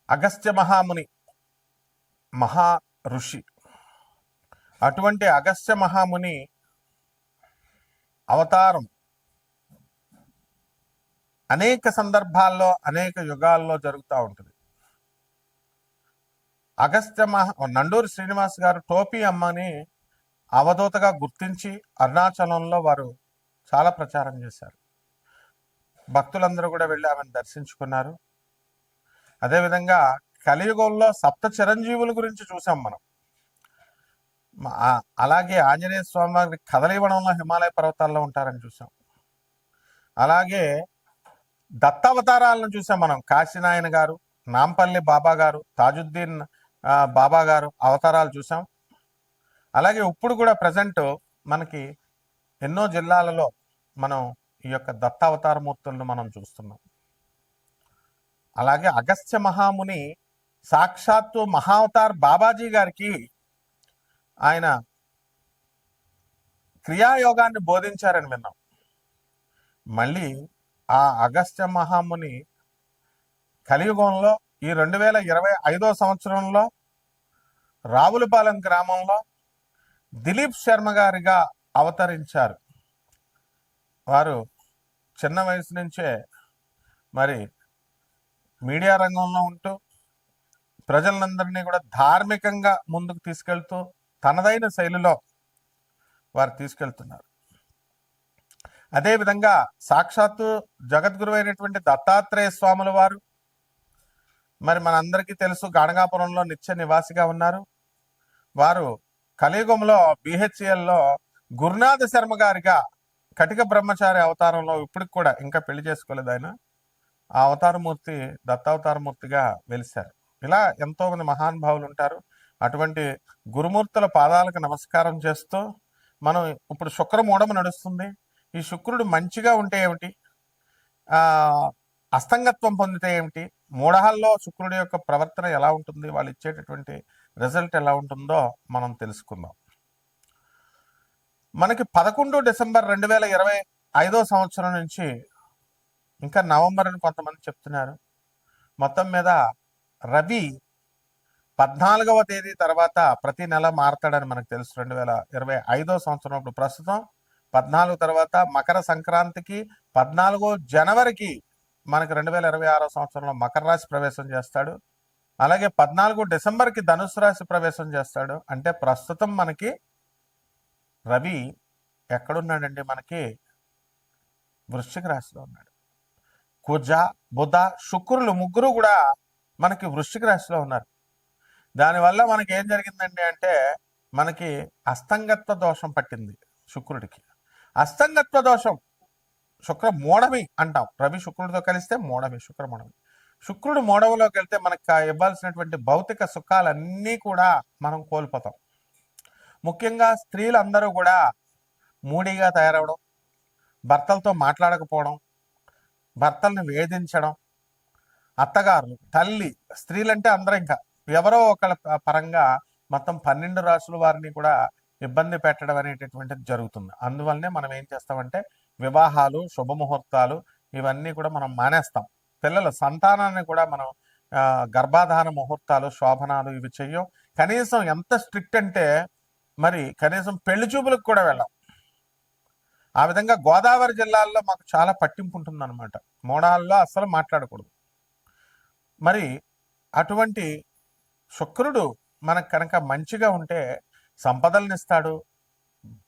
అగస్త్య మహాముని మహా ఋషి. అటువంటి అగస్త్య మహాముని అవతారం అనేక సందర్భాల్లో అనేక యుగాల్లో జరుగుతూ ఉంటుంది. నండూరి శ్రీనివాస్ గారు టోపీ అమ్మని అవధూతగా గుర్తించి అరుణాచలంలో వారు చాలా ప్రచారం చేశారు. భక్తులందరూ కూడా వెళ్ళి ఆమెను దర్శించుకున్నారు. అదేవిధంగా కలియుగంలో సప్త చిరంజీవుల గురించి చూసాం మనం. అలాగే ఆంజనేయ స్వామి వారి కదలివనంలో హిమాలయ పర్వతాల్లో ఉంటారని చూసాం. అలాగే దత్తావతారాలను చూసాం మనం. కాశీనాయన గారు, నాంపల్లి బాబా గారు, తాజుద్దీన్ బాబా గారు అవతారాలు చూసాం. అలాగే ఇప్పుడు కూడా ప్రజెంట్ మనకి ఎన్నో జిల్లాలలో మనం ఈ యొక్క దత్తావతారమూర్తులను మనం చూస్తున్నాం. అలాగే అగస్త్య మహాముని సాక్షాత్తు మహావతార్ బాబాజీ గారికి ఆయన క్రియాయోగాన్ని బోధించారని విన్నాం. మళ్ళీ ఆ అగస్త్య మహాముని కలియుగంలో ఈ 2025 సంవత్సరంలో రావులపాలెం గ్రామంలో దిలీప్ శర్మ గారిగా అవతరించారు. వారు చిన్న వయసు నుంచే మరి మీడియా రంగంలో ఉంటూ ప్రజలందరినీ కూడా ధార్మికంగా ముందుకు తీసుకెళ్తూ తనదైన శైలిలో వారు తీసుకెళ్తున్నారు. అదేవిధంగా సాక్షాత్తు జగద్గురు అయినటువంటి దత్తాత్రేయ స్వాముల వారు మరి మనందరికీ తెలుసు గాణగాపురంలో నిత్య నివాసిగా ఉన్నారు. వారు కలియుగంలో బిహెచ్ఎల్లో గురునాథ శర్మ గారిగా కటిక బ్రహ్మచారి అవతారంలో ఇప్పటికి కూడా ఇంకా పెళ్లి చేసుకోలేదు ఆయన. ఆ అవతారమూర్తి దత్తావతారమూర్తిగా వెలిశారు. ఇలా ఎంతో మంది మహానుభావులు ఉంటారు. అటువంటి గురుమూర్తుల పాదాలకు నమస్కారం చేస్తూ మనం ఇప్పుడు శుక్రమూఢం నడుస్తుంది. ఈ శుక్రుడు మంచిగా ఉంటే ఏమిటి, అస్తంగత్వం పొందితే ఏమిటి, మూఢాల్లో శుక్రుడి యొక్క ప్రవర్తన ఎలా ఉంటుంది, వాళ్ళు ఇచ్చేటటువంటి రిజల్ట్ ఎలా ఉంటుందో మనం తెలుసుకుందాం. మనకి 11 డిసెంబర్ 2025 సంవత్సరం నుంచి ఇంకా నవంబర్ అని కొంతమంది చెప్తున్నారు. మొత్తం మీద రవి 14వ తేదీ తర్వాత ప్రతి నెల మారతాడని మనకు తెలుసు. 2025 సంవత్సరం ఇప్పుడు ప్రస్తుతం 14 తర్వాత మకర సంక్రాంతికి 14 జనవరికి మనకి 2026 సంవత్సరంలో మకర రాశి ప్రవేశం చేస్తాడు. అలాగే 14 డిసెంబర్కి ధనుసు రాశి ప్రవేశం చేస్తాడు. అంటే ప్రస్తుతం మనకి రవి ఎక్కడున్నాడండి? మనకి వృశ్చిక రాశిలో ఉన్నాడు. కుజ, బుధ, శుక్రులు ముగ్గురు కూడా మనకి వృశ్చిక రాశిలో ఉన్నారు. దానివల్ల మనకి ఏం జరిగిందండి అంటే మనకి అస్తంగత్వ దోషం పట్టింది శుక్రుడికి. అస్తంగత్వ దోషం శుక్ర మూఢమి అంటాం. రవి శుక్రుడితో కలిస్తే మూఢమి, శుక్ర మూఢమి. శుక్రుడు మూఢంలోకి వెళ్తే మనకు ఇవ్వాల్సినటువంటి భౌతిక సుఖాలన్నీ కూడా మనం కోల్పోతాం. ముఖ్యంగా స్త్రీలందరూ కూడా మూడీగా తయారవడం, భర్తలతో మాట్లాడకపోవడం, భర్తల్ని వేధించడం, అత్తగారులు, తల్లి, స్త్రీలంటే అందరూ ఇంకా ఎవరో ఒకళ్ళ పరంగా మొత్తం 12 రాసుల వారిని కూడా ఇబ్బంది పెట్టడం అనేటటువంటిది జరుగుతుంది. అందువల్లనే మనం ఏం చేస్తామంటే వివాహాలు, శుభముహూర్తాలు ఇవన్నీ కూడా మనం మానేస్తాం. పిల్లల సంతానాన్ని కూడా మనం గర్భాధాన ముహూర్తాలు, శోభనాలు ఇవి చెయ్యం. కనీసం ఎంత స్ట్రిక్ట్ అంటే మరి కనీసం పెళ్లి చూపులకు కూడా వెళ్ళాం. ఆ విధంగా గోదావరి జిల్లాల్లో మాకు చాలా పట్టింపు ఉంటుందన్నమాట. మోడాల్లో అస్సలు మాట్లాడకూడదు. మరి అటువంటి శుక్రుడు మనకు కనుక మంచిగా ఉంటే సంపదలను ఇస్తాడు,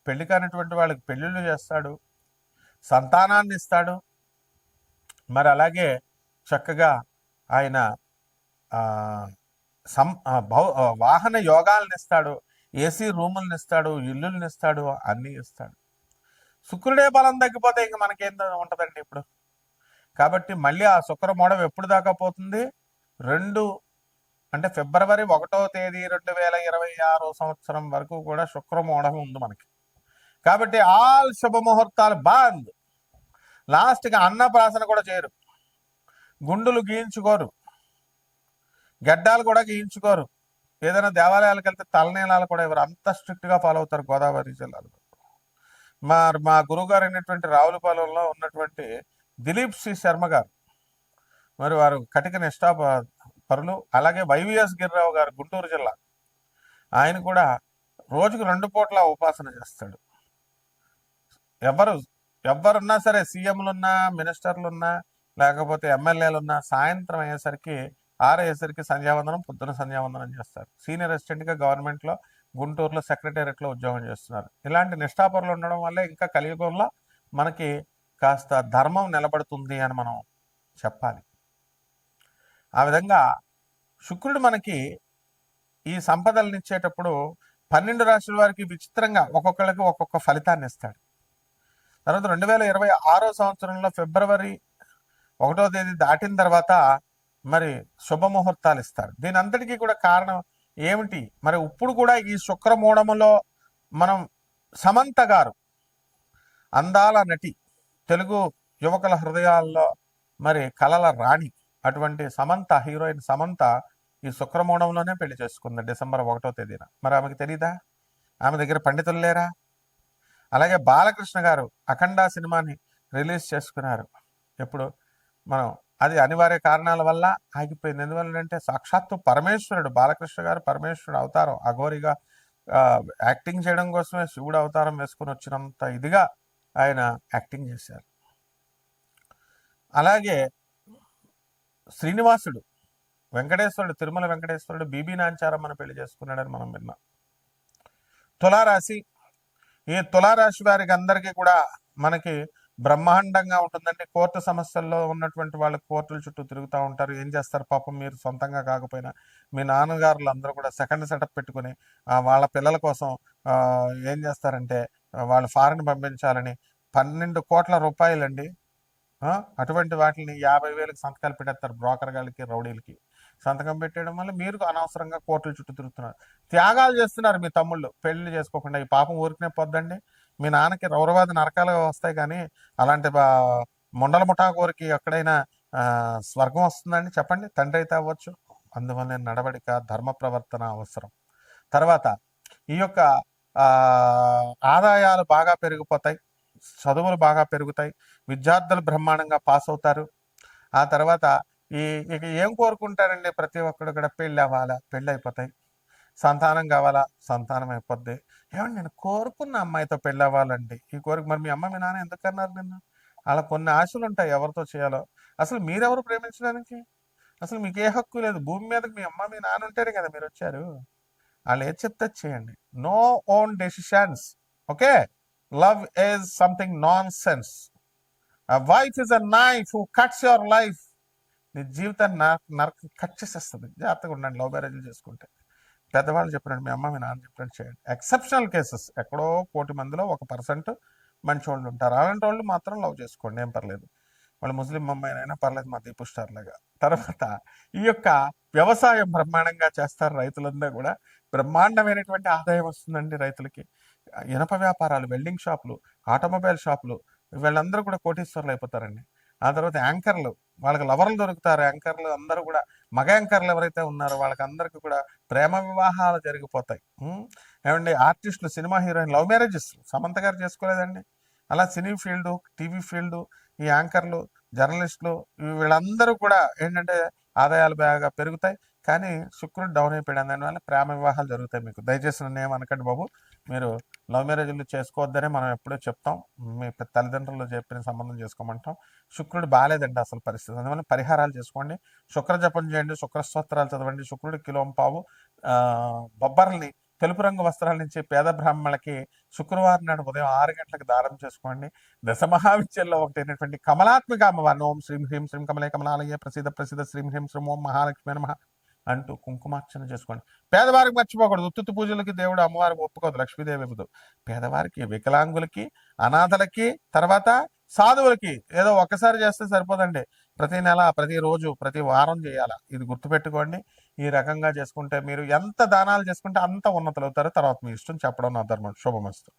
పెళ్లి కానిటువంటి వాళ్ళకి పెళ్ళిళ్ళు చేస్తాడు, సంతానాన్ని ఇస్తాడు. మరి అలాగే చక్కగా ఆయన వాహన యోగాలను ఇస్తాడు, ఏసీ రూములను ఇస్తాడు, ఇల్లులను ఇస్తాడు, అన్నీ ఇస్తాడు. శుక్రుడే బలం తగ్గిపోతే ఇంక మనకేం ఉంటుందండి ఇప్పుడు. కాబట్టి మళ్ళీ ఆ శుక్రమూఢం ఎప్పుడు దాకా పోతుంది? ఫిబ్రవరి 1వ తేదీ 2026 సంవత్సరం వరకు కూడా శుక్రమూఢం ఉంది మనకి. కాబట్టి ఆల్ శుభముహూర్తాలు బంద్. లాస్ట్గా అన్నప్రాసన కూడా చేయరు, గుండులు గీయించుకోరు, గడ్డాలు కూడా గీయించుకోరు. ఏదైనా దేవాలయాలకు వెళ్తే తలనీలాలు కూడా ఎవరు అంత స్ట్రిక్ట్గా ఫాలో అవుతారు గోదావరి జిల్లాలో. మా గురువుగారు అయినటువంటి రావులపాలెంలో ఉన్నటువంటి దిలీప్ సి శర్మ గారు, మరి వారు కటిక నిష్ఠా పరులు. అలాగే వైవిఎస్ గిరిరావు గారు గుంటూరు జిల్లా, ఆయన కూడా రోజుకు 2 పూట్ల ఉపాసన చేస్తాడు. ఎవరున్నా సరే, సీఎంలున్నా, మినిస్టర్లున్నా, లేకపోతే ఎమ్మెల్యేలున్నా, సాయంత్రం అయ్యేసరికి 6 అయ్యేసరికి సంధ్యావందనం, పొద్దున సంధ్యావందనం చేస్తారు. సీనియర్ అసిస్టెంట్గా గవర్నమెంట్లో గుంటూరులో సెక్రటేరియట్లో ఉద్యోగం చేస్తున్నారు. ఇలాంటి నిష్ఠాపరులు ఉండడం వల్లే ఇంకా కలియుగంలో మనకి కాస్త ధర్మం నిలబడుతుంది అని మనం చెప్పాలి. ఆ విధంగా శుక్రుడు మనకి ఈ సంపదలను ఇచ్చేటప్పుడు 12 రాశుల వారికి విచిత్రంగా ఒక్కొక్కరికి ఒక్కొక్క ఫలితాన్ని ఇస్తాడు. తర్వాత 2026 సంవత్సరంలో ఫిబ్రవరి 1వ తేదీ దాటిన తర్వాత మరి శుభముహూర్తాలు ఇస్తారు. దీని అంతటికీ కూడా కారణం ఏమిటి? మరి ఇప్పుడు కూడా ఈ శుక్రమూఢములో మనం సమంత గారు, అందాల నటి, తెలుగు యువకుల హృదయాల్లో మరి కలల రాణి, అటువంటి సమంత, హీరోయిన్ సమంత ఈ శుక్రమూఢంలోనే పెళ్లి చేసుకుంది డిసెంబర్ 1వ తేదీన. మరి ఆమెకి తెలీదా? ఆమె దగ్గర పండితులు లేరా? అలాగే బాలకృష్ణ గారు అఖండ సినిమాని రిలీజ్ చేసుకున్నారు. ఎప్పుడు మనం అది అనివార్య కారణాల వల్ల ఆగిపోయింది. ఎందువల్లంటే సాక్షాత్తు పరమేశ్వరుడు, బాలకృష్ణ గారు పరమేశ్వరుడు అవతారం, అఘోరిగా యాక్టింగ్ చేయడం కోసమే శివుడు అవతారం వేసుకొని వచ్చినంత ఇదిగా ఆయన యాక్టింగ్ చేశారు. అలాగే శ్రీనివాసుడు, వెంకటేశ్వరుడు, తిరుమల వెంకటేశ్వరుడు బీబీ నాంచారమ్మను పెళ్లి చేసుకున్నాడని మనం విన్నాం. తులారాశి, ఈ తులారాశి వారికి అందరికీ కూడా మనకి బ్రహ్మాండంగా ఉంటుందండి. కోర్టు సమస్యల్లో ఉన్నటువంటి వాళ్ళు కోర్టుల చుట్టూ తిరుగుతూ ఉంటారు. ఏం చేస్తారు పాపం, మీరు సొంతంగా కాకపోయినా మీ నాన్నగారులు అందరూ కూడా సెకండ్ సెటప్ పెట్టుకుని వాళ్ళ పిల్లల కోసం ఏం చేస్తారంటే వాళ్ళు ఫారెన్ పంపించాలని 12 కోట్ల రూపాయలండి, అటువంటి వాటిని 50,000కి సంతకాలు పెట్టేస్తారు బ్రోకర్ గాళ్ళకి, రౌడీలకి. సంతకం పెట్టేయడం వల్ల మీరు అనవసరంగా కోర్టుల చుట్టూ తిరుగుతున్నారు. త్యాగాలు చేస్తున్నారు మీ తమ్ముళ్ళు పెళ్లి చేసుకోకుండా. ఈ పాపం ఊరికనే పొద్దండి. మీ నాన్నకి రౌరవాది నరకాలు వస్తాయి, కానీ అలాంటి ముండల ముఠాకోరికి ఎక్కడైనా స్వర్గం వస్తుందండి చెప్పండి? తండ్రి అయితే అవ్వచ్చు. అందువల్ల నడవడిక, ధర్మ ప్రవర్తన అవసరం. తర్వాత ఈ యొక్క ఆదాయాలు బాగా పెరిగిపోతాయి, చదువులు బాగా పెరుగుతాయి, విద్యార్థులు బ్రహ్మాండంగా పాస్ అవుతారు. ఆ తర్వాత ఇక ఏం కోరుకుంటారండి ప్రతి ఒక్కడు కూడా? పెళ్ళి అవ్వాలా, పెళ్ళి అయిపోతాయి. సంతానం కావాలా, సంతానం అయిపోద్ది. ఏమండి నేను కోరుకున్న అమ్మాయితో పెళ్ళి అవ్వాలండి, ఈ కోరిక. మరి మీ అమ్మ మీ నాన్న ఎందుకన్నారు నిన్ను? అలా కొన్ని ఆశలు ఉంటాయి ఎవరితో చేయాలో. అసలు మీరెవరు ప్రేమించడానికి? అసలు మీకు ఏ హక్కు లేదు. భూమి మీదకి మీ అమ్మ మీ నాన్న ఉంటేనే కదా మీరు వచ్చారు. వాళ్ళు ఏది చెప్తే చేయండి. No own decisions. Okay, love is something nonsense. Wife is a knife who cuts your life. నీ జీవితాన్ని నరక కట్ చేసేస్తుంది. జాగ్రత్తగా ఉండండి లవ్ మ్యారేజ్లు చేసుకుంటే. పెద్దవాళ్ళు చెప్పినట్టు, మీ అమ్మ మీ నాన్న చెప్పినట్టు చేయండి. ఎక్సెప్షనల్ కేసెస్, ఎక్కడో 1,000,000 మందిలో 1% మంచి వాళ్ళు ఉంటారు. అలాంటి వాళ్ళు మాత్రం లవ్ చేసుకోండి, ఏం పర్లేదు. వాళ్ళు ముస్లిం అమ్మాయినైనా పర్లేదు, మా దీపు స్టార్ లాగా. తర్వాత ఈ యొక్క వ్యవసాయం బ్రహ్మాండంగా చేస్తారు రైతులందరూ కూడా. బ్రహ్మాండమైనటువంటి ఆదాయం వస్తుందండి రైతులకి. ఇనప వ్యాపారాలు, వెల్డింగ్ షాపులు, ఆటోమొబైల్ షాపులు, వీళ్ళందరూ కూడా కోటీశ్వర్లు అయిపోతారండి. ఆ తర్వాత యాంకర్లు, వాళ్ళకి లవర్లు దొరుకుతారు. యాంకర్లు అందరూ కూడా, మగ యాంకర్లు ఎవరైతే ఉన్నారో వాళ్ళకి అందరికీ కూడా ప్రేమ వివాహాలు జరిగిపోతాయి. ఏమండి ఆర్టిస్టులు, cinema heroine love marriages Samantha గారు చేసుకోలేదండి. అలా సినీ ఫీల్డు, టీవీ ఫీల్డు, ఈ యాంకర్లు, జర్నలిస్టులు, వీళ్ళందరూ కూడా ఏంటంటే ఆదాయాలు బాగా పెరుగుతాయి. కానీ శుక్రుడు డౌన్ అయిపోయాడు, దానివల్ల ప్రేమ వివాహాలు జరుగుతాయి. మీకు దయచేసి నన్ను ఏమనకండి బాబు, మీరు లవ్ మ్యారేజ్లు చేసుకోవద్దనే మనం ఎప్పుడూ చెప్తాం. మీ తల్లిదండ్రులు చెప్పిన సంబంధం చేసుకోమంటాం. శుక్రుడు బాగాలేదండి అసలు పరిస్థితి. అందువల్ల పరిహారాలు చేసుకోండి, శుక్ర జపం చేయండి, శుక్ర స్తోత్రాలు చదవండి. శుక్రుడు కిలోంపావు బొబ్బర్లని, తెలుపు రంగు వస్త్రాల నుంచి పేద బ్రాహ్మణులకి శుక్రవారం నాడు ఉదయం 6 గంటలకు దానం చేసుకోండి. దశ మహావిద్యల్లో ఒకటైనటువంటి కమలాత్మిక అమ్మవారిని ఓం శ్రీం హ్రీం శ్రీం కమలే కమలాలయ ప్రసిద్ధ ప్రసిద్ధ శ్రీం హ్రీం శ్రీం ఓం మహాలక్ష్మి నమః అంటూ కుంకుమార్చన చేసుకోండి. పేదవారికి మర్చిపోకూడదు. ఉత్తుత్తి పూజలకి దేవుడు అమ్మవారికి ఒప్పుకోదు, లక్ష్మీదేవి ఇవ్వదు. పేదవారికి, వికలాంగులకి, అనాథలకి, తర్వాత సాధువులకి ఏదో ఒక్కసారి చేస్తే సరిపోదండి. ప్రతి నెల, ప్రతిరోజు, ప్రతి వారం చేయాలా. ఇది గుర్తుపెట్టుకోండి. ఈ రకంగా చేసుకుంటే మీరు ఎంత దానాలు చేసుకుంటే అంత ఉన్నతులు అవుతారు. తర్వాత మీ ఇష్టం, చెప్పడం నా ధర్మం. శుభమస్తు.